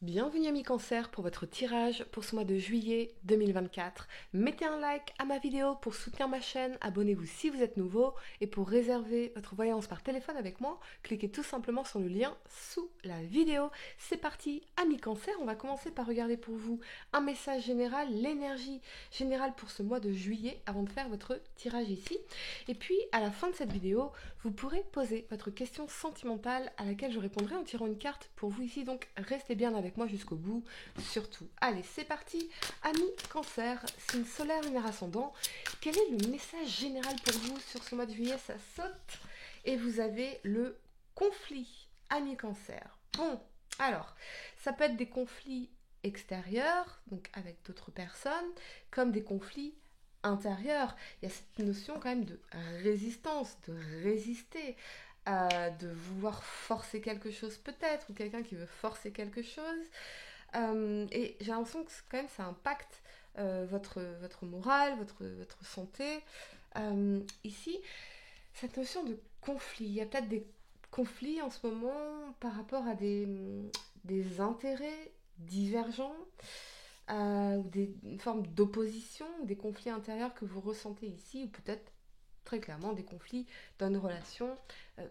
Bienvenue amis Cancer pour votre tirage pour ce mois de juillet 2024. Mettez un like à ma vidéo pour soutenir ma chaîne, abonnez-vous si vous êtes nouveau et pour réserver votre voyance par téléphone avec moi, cliquez tout simplement sur le lien sous la vidéo. C'est parti, amis Cancer, on va commencer par regarder pour vous un message général, l'énergie générale pour ce mois de juillet avant de faire votre tirage ici. Et puis à la fin de cette vidéo, vous pourrez poser votre question sentimentale à laquelle je répondrai en tirant une carte pour vous ici, donc restez bien avec moi jusqu'au bout, surtout. Allez, c'est parti. Amis Cancer, signe solaire, lunaire ascendant, quel est le message général pour vous sur ce mois de juillet? Ça saute. Et vous avez le conflit, amis Cancer. Bon, alors, ça peut être des conflits extérieurs, donc avec d'autres personnes, comme des conflits intérieurs. Il y a cette notion quand même de résistance, de résister, de vouloir forcer quelque chose peut-être, ou quelqu'un qui veut forcer quelque chose. Et j'ai l'impression que quand même ça impacte votre morale, votre santé. Ici, cette notion de conflit, il y a peut-être des conflits en ce moment par rapport à des intérêts divergents, ou une forme d'opposition, des conflits intérieurs que vous ressentez ici, ou peut-être très clairement des conflits dans une relation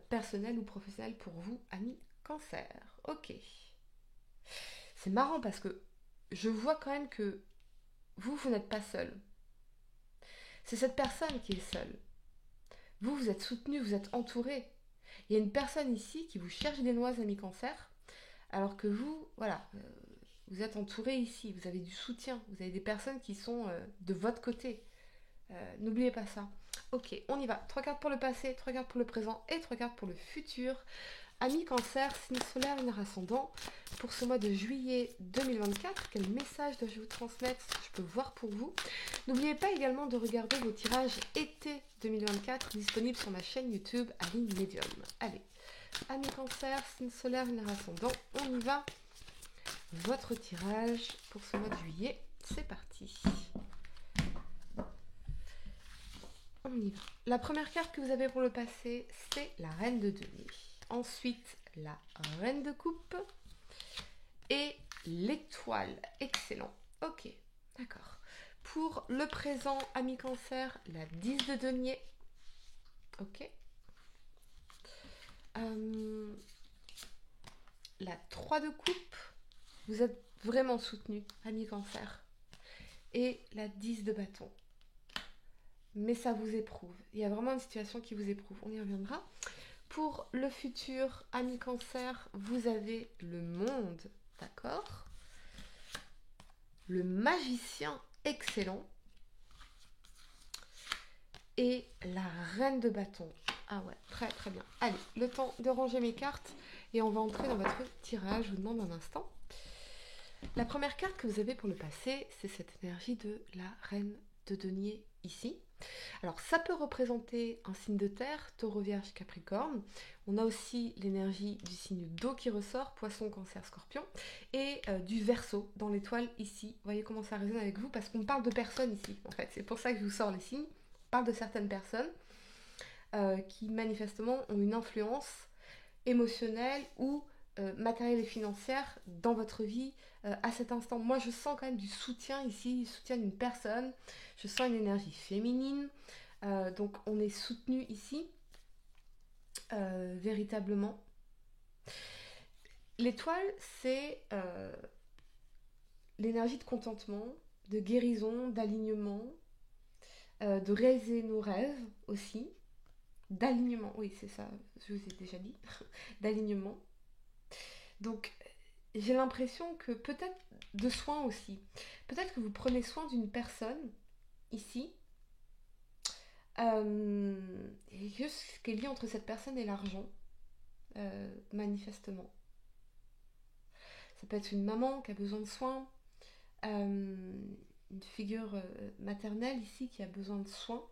personnelle ou professionnelle pour vous, amis Cancer. Ok. C'est marrant parce que je vois quand même que vous n'êtes pas seul. C'est cette personne qui est seule. Vous êtes soutenu, vous êtes entouré. Il y a une personne ici qui vous cherche des noises, amis Cancer, alors que vous, voilà, vous êtes entouré ici, vous avez du soutien, vous avez des personnes qui sont de votre côté. N'oubliez pas ça. Ok, on y va. 3 cartes pour le passé, 3 cartes pour le présent et 3 cartes pour le futur. Amis Cancer, signe solaire, lunaire ascendant, pour ce mois de juillet 2024, quel message dois-je vous transmettre? Je peux voir pour vous. N'oubliez pas également de regarder vos tirages été 2024 disponibles sur ma chaîne YouTube Aline Medium. Allez, amis Cancer, signe solaire, lunaire ascendant, on y va. Votre tirage pour ce mois de juillet, c'est parti. On y va. La première carte que vous avez pour le passé, c'est la reine de denier. Ensuite, la reine de coupe et l'étoile. Excellent. Ok, d'accord. Pour le présent, ami Cancer, la 10 de denier. Ok. La 3 de coupe. Vous êtes vraiment soutenu, ami Cancer. Et la 10 de bâton. Mais ça vous éprouve. Il y a vraiment une situation qui vous éprouve. On y reviendra. Pour le futur, ami Cancer, vous avez le monde, d'accord? Le magicien, excellent. Et la reine de bâton. Ah ouais, très très bien. Allez, le temps de ranger mes cartes et on va entrer dans votre tirage. Je vous demande un instant. La première carte que vous avez pour le passé, c'est cette énergie de la reine de denier ici. Alors ça peut représenter un signe de terre, taureau, vierge, capricorne. On a aussi l'énergie du signe d'eau qui ressort, poisson, cancer, scorpion. Et du verseau dans l'étoile ici. Vous voyez comment ça résonne avec vous parce qu'on parle de personnes ici. En fait, c'est pour ça que je vous sors les signes. On parle de certaines personnes qui manifestement ont une influence émotionnelle ou matérielle et financière dans votre vie à cet instant. Moi, je sens quand même du soutien ici, du soutien d'une personne. Je sens une énergie féminine. Donc, on est soutenu ici, véritablement. L'étoile, c'est l'énergie de contentement, de guérison, d'alignement, de réaliser nos rêves aussi. D'alignement, oui, c'est ça, je vous ai déjà dit. D'alignement. Donc, j'ai l'impression que peut-être de soins aussi. Peut-être que vous prenez soin d'une personne ici. Et que ce qui est lié entre cette personne et l'argent, manifestement. Ça peut être une maman qui a besoin de soins, une figure maternelle ici qui a besoin de soins.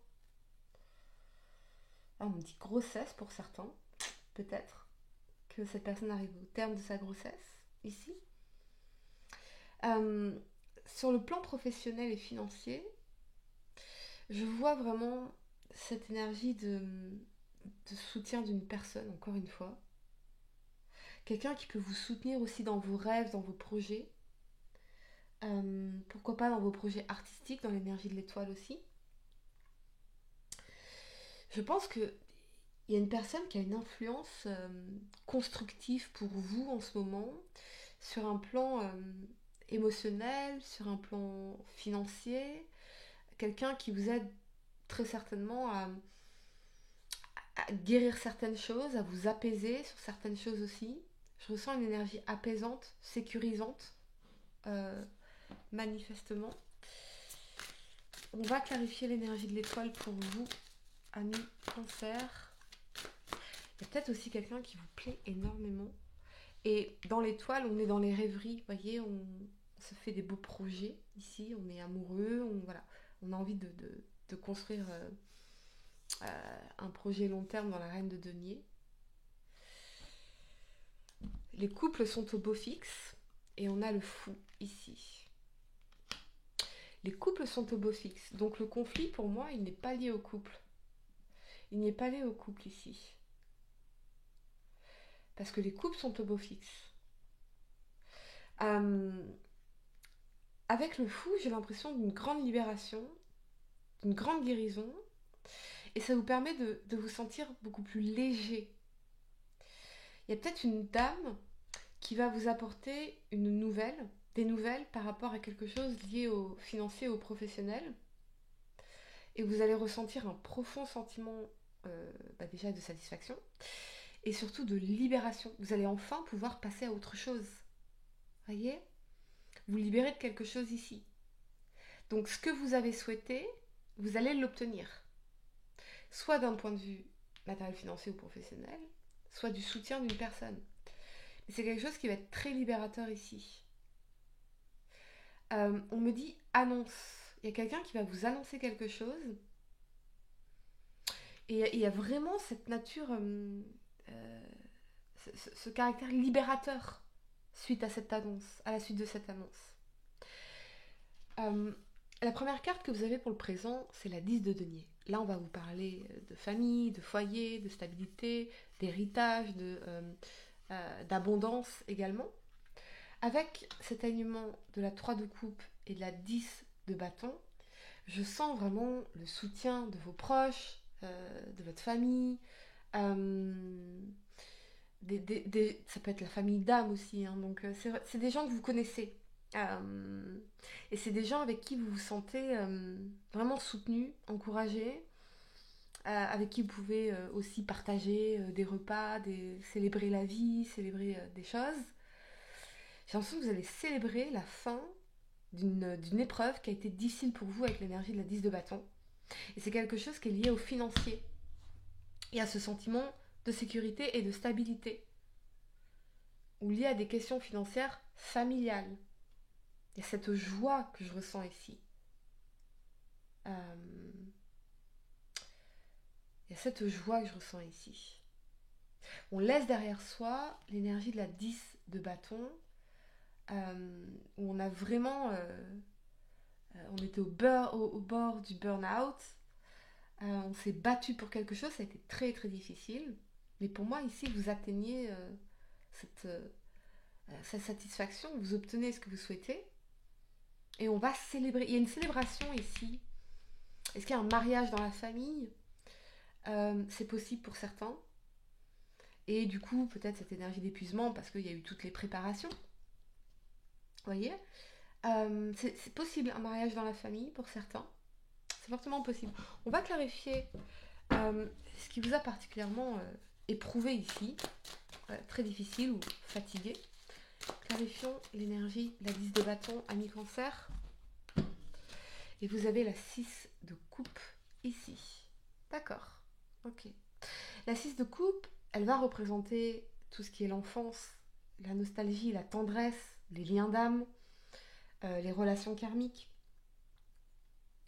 Ah, on me dit grossesse pour certains, peut-être que cette personne arrive au terme de sa grossesse ici. Sur le plan professionnel et financier, je vois vraiment cette énergie de soutien d'une personne, encore une fois, quelqu'un qui peut vous soutenir aussi dans vos rêves, dans vos projets. Pourquoi pas dans vos projets artistiques, dans l'énergie de l'étoile aussi. Je pense que il y a une personne qui a une influence constructive pour vous en ce moment, sur un plan émotionnel, sur un plan financier, quelqu'un qui vous aide très certainement à guérir certaines choses, à vous apaiser sur certaines choses aussi. Je ressens une énergie apaisante, sécurisante, euh, manifestement. On va clarifier l'énergie de l'étoile pour vous, amis Cancer. Il y a peut-être aussi quelqu'un qui vous plaît énormément. Et dans l'étoile, on est dans les rêveries, vous voyez, on se fait des beaux projets ici, on est amoureux, voilà, on a envie de construire un projet long terme dans la Reine de Denier. Les couples sont au beau fixe et on a le fou ici. Les couples sont au beau fixe, donc le conflit pour moi, il n'est pas lié au couple. Il n'y est pas lié au couple ici. Parce que les couples sont au beau fixe. Avec le fou, j'ai l'impression d'une grande libération, d'une grande guérison, et ça vous permet de vous sentir beaucoup plus léger. Il y a peut-être une dame qui va vous apporter des nouvelles par rapport à quelque chose lié au financier, au professionnel, et vous allez ressentir un profond sentiment déjà de satisfaction, et surtout de libération. Vous allez enfin pouvoir passer à autre chose. Voyez ? Vous libérez de quelque chose ici. Donc ce que vous avez souhaité, vous allez l'obtenir. Soit d'un point de vue matériel, financier ou professionnel, soit du soutien d'une personne. Et c'est quelque chose qui va être très libérateur ici. On me dit annonce. Il y a quelqu'un qui va vous annoncer quelque chose. Et il y a vraiment cette nature, ce caractère libérateur suite à cette annonce, à la suite de cette annonce. La première carte que vous avez pour le présent, c'est la 10 de denier. Là, on va vous parler de famille, de foyer, de stabilité, d'héritage, d'abondance également. Avec cet alignement de la 3 de coupe et de la 10 de bâton, je sens vraiment le soutien de vos proches, de votre famille. Ça peut être la famille d'âme aussi, hein, donc c'est des gens que vous connaissez. Et c'est des gens avec qui vous vous sentez vraiment soutenu, encouragé, avec qui vous pouvez aussi partager des repas, célébrer la vie, célébrer des choses. J'ai l'impression que vous allez célébrer la fin d'une épreuve qui a été difficile pour vous avec l'énergie de la 10 de bâton. Et c'est quelque chose qui est lié au financier et à ce sentiment de sécurité et de stabilité, ou lié à des questions financières familiales. Il y a cette joie que je ressens ici. Il y a cette joie que je ressens ici. On laisse derrière soi l'énergie de la 10 de bâton, où on a vraiment... on était au bord du burn-out. On s'est battu pour quelque chose, ça a été très très difficile. Mais pour moi, ici, vous atteignez cette satisfaction, vous obtenez ce que vous souhaitez. Et on va célébrer. Il y a une célébration ici. Est-ce qu'il y a un mariage dans la famille ? C'est possible pour certains. Et du coup, peut-être cette énergie d'épuisement parce qu'il y a eu toutes les préparations. Vous voyez ? C'est possible un mariage dans la famille pour certains. C'est fortement possible. On va clarifier ce qui vous a particulièrement éprouvé ici. Très difficile ou fatigué. Clarifions l'énergie, la 10 de bâton, ami Cancer. Et vous avez la 6 de coupe ici. D'accord. Ok. La 6 de coupe, elle va représenter tout ce qui est l'enfance, la nostalgie, la tendresse, les liens d'âme, les relations karmiques,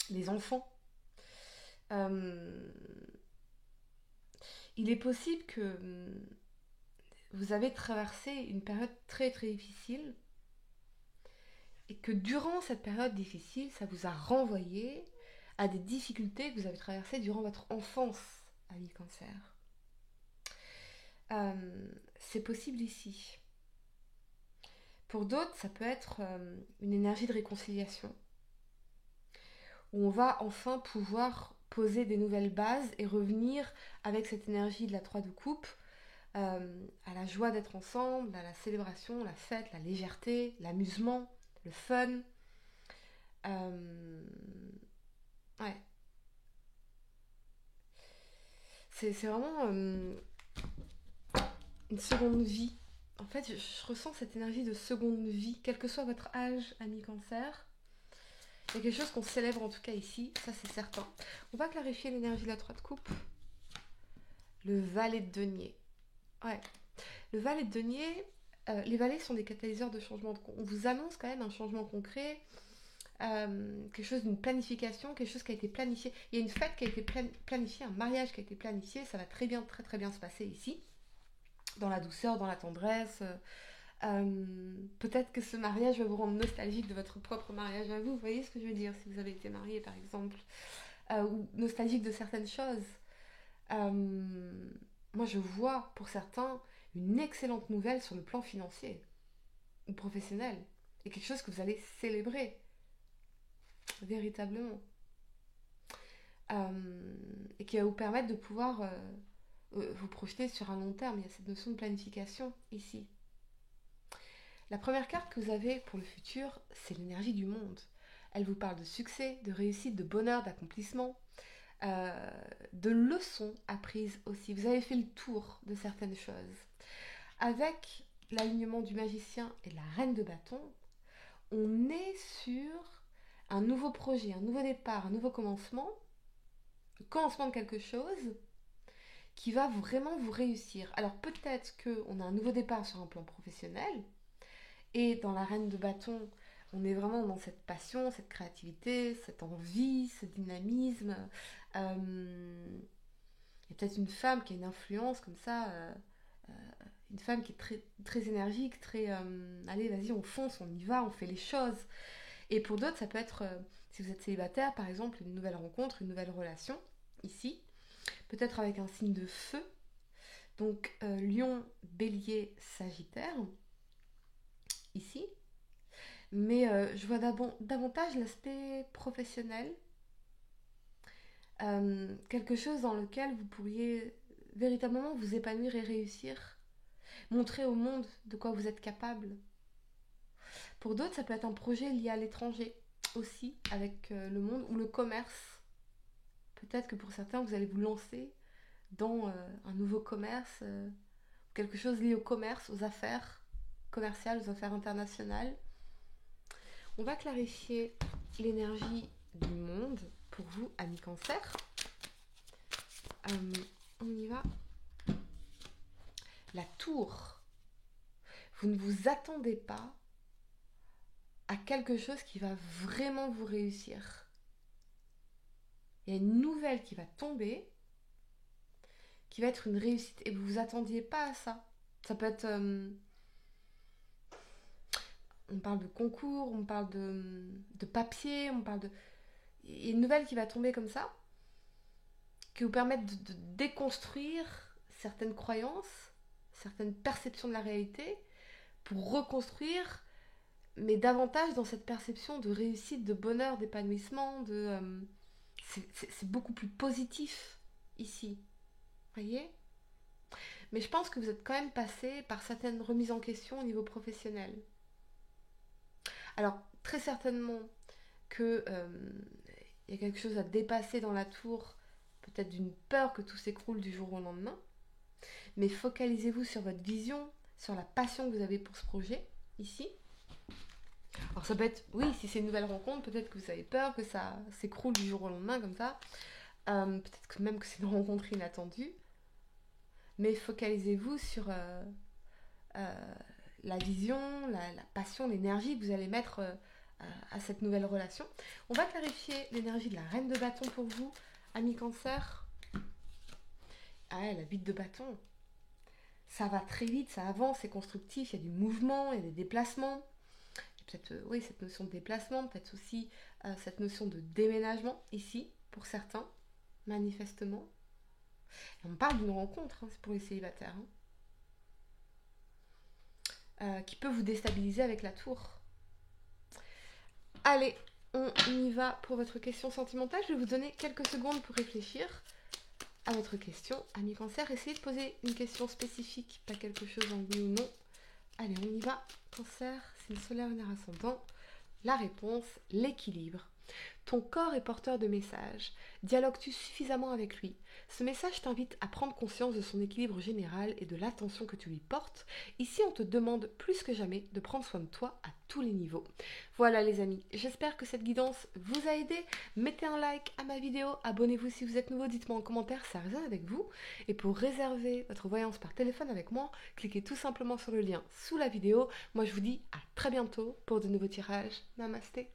les enfants. Il est possible que vous avez traversé une période très très difficile et que durant cette période difficile, ça vous a renvoyé à des difficultés que vous avez traversées durant votre enfance, ami Cancer. c'est possible ici. Pour d'autres, ça peut être une énergie de réconciliation, où on va enfin pouvoir poser des nouvelles bases et revenir avec cette énergie de la 3 de coupe à la joie d'être ensemble, à la célébration, la fête, la légèreté, l'amusement, le fun. Euh, ouais, c'est vraiment une seconde vie. En fait, je ressens cette énergie de seconde vie, quel que soit votre âge, ami cancer. Il y a quelque chose qu'on célèbre en tout cas ici, ça c'est certain. On va clarifier l'énergie de la 3 de coupe. Le valet de denier. Ouais. Le valet de denier, les valets sont des catalyseurs de changement. On vous annonce quand même un changement concret, quelque chose d'une planification, quelque chose qui a été planifié. Il y a une fête qui a été planifiée, un mariage qui a été planifié. Ça va très bien, très très bien se passer ici, dans la douceur, dans la tendresse. Peut-être que ce mariage va vous rendre nostalgique de votre propre mariage à vous. Vous voyez ce que je veux dire, si vous avez été marié par exemple, ou nostalgique de certaines choses. Moi, je vois pour certains une excellente nouvelle sur le plan financier ou professionnel, et quelque chose que vous allez célébrer véritablement, et qui va vous permettre de pouvoir vous projeter sur un long terme. Il y a cette notion de planification ici. La première carte que vous avez pour le futur, c'est l'énergie du monde. Elle vous parle de succès, de réussite, de bonheur, d'accomplissement, de leçons apprises aussi. Vous avez fait le tour de certaines choses. Avec l'alignement du magicien et de la reine de bâton, on est sur un nouveau projet, un nouveau départ, un nouveau commencement, le commencement de quelque chose qui va vraiment vous réussir. Alors peut-être qu'on a un nouveau départ sur un plan professionnel, et dans la reine de bâton, on est vraiment dans cette passion, cette créativité, cette envie, ce dynamisme. Il y a peut-être une femme qui a une influence comme ça, une femme qui est très, très énergique, très allez, vas-y, on fonce, on y va, on fait les choses. Et pour d'autres, ça peut être, si vous êtes célibataire, par exemple, une nouvelle rencontre, une nouvelle relation, ici, peut-être avec un signe de feu. Donc, Lion, Bélier, Sagittaire, ici. Mais je vois davantage l'aspect professionnel, quelque chose dans lequel vous pourriez véritablement vous épanouir et réussir, montrer au monde de quoi vous êtes capable. Pour d'autres, ça peut être un projet lié à l'étranger aussi, avec le monde ou le commerce. Peut-être que pour certains, vous allez vous lancer dans un nouveau commerce, quelque chose lié au commerce, aux affaires commerciales, aux affaires internationales. On va clarifier l'énergie du monde pour vous, amis cancer. On y va. La tour. Vous ne vous attendez pas à quelque chose qui va vraiment vous réussir. Il y a une nouvelle qui va tomber, qui va être une réussite, et vous vous attendiez pas à ça. Ça peut être... on parle de concours, on parle de papier, on parle de... Il y a une nouvelle qui va tomber comme ça, qui vous permettent de déconstruire certaines croyances, certaines perceptions de la réalité, pour reconstruire, mais davantage dans cette perception de réussite, de bonheur, d'épanouissement, c'est beaucoup plus positif ici. Vous voyez ? Mais je pense que vous êtes quand même passé par certaines remises en question au niveau professionnel. Alors, très certainement que y a quelque chose à dépasser dans la tour, peut-être d'une peur que tout s'écroule du jour au lendemain, mais focalisez-vous sur votre vision, sur la passion que vous avez pour ce projet, ici. Alors ça peut être, oui, si c'est une nouvelle rencontre, peut-être que vous avez peur que ça s'écroule du jour au lendemain, comme ça. Peut-être que même que c'est une rencontre inattendue. Mais focalisez-vous sur la vision, la passion, l'énergie que vous allez mettre à cette nouvelle relation. On va clarifier l'énergie de la reine de bâton pour vous, ami cancer. Ah ouais, la 8 de bâton. Ça va très vite, ça avance, c'est constructif, il y a du mouvement, il y a des déplacements. Peut-être, oui, cette notion de déplacement, peut-être aussi cette notion de déménagement ici, pour certains, manifestement. Et on parle d'une rencontre, hein, c'est pour les célibataires. Hein. qui peut vous déstabiliser avec la tour. Allez, on y va pour votre question sentimentale. Je vais vous donner quelques secondes pour réfléchir à votre question. Ami Cancer, essayez de poser une question spécifique, pas quelque chose en oui ou non. Allez, on y va. Cancer, signe solaire, lunaire ascendant. La réponse, l'équilibre. Ton corps est porteur de messages. Dialogues-tu suffisamment avec lui? Ce message t'invite à prendre conscience de son équilibre général et de l'attention que tu lui portes. Ici, on te demande plus que jamais de prendre soin de toi à tous les niveaux. Voilà les amis, j'espère que cette guidance vous a aidé. Mettez un like à ma vidéo, abonnez-vous si vous êtes nouveau, dites-moi en commentaire si ça résonne avec vous. Et pour réserver votre voyance par téléphone avec moi, cliquez tout simplement sur le lien sous la vidéo. Moi je vous dis à très bientôt pour de nouveaux tirages. Namasté.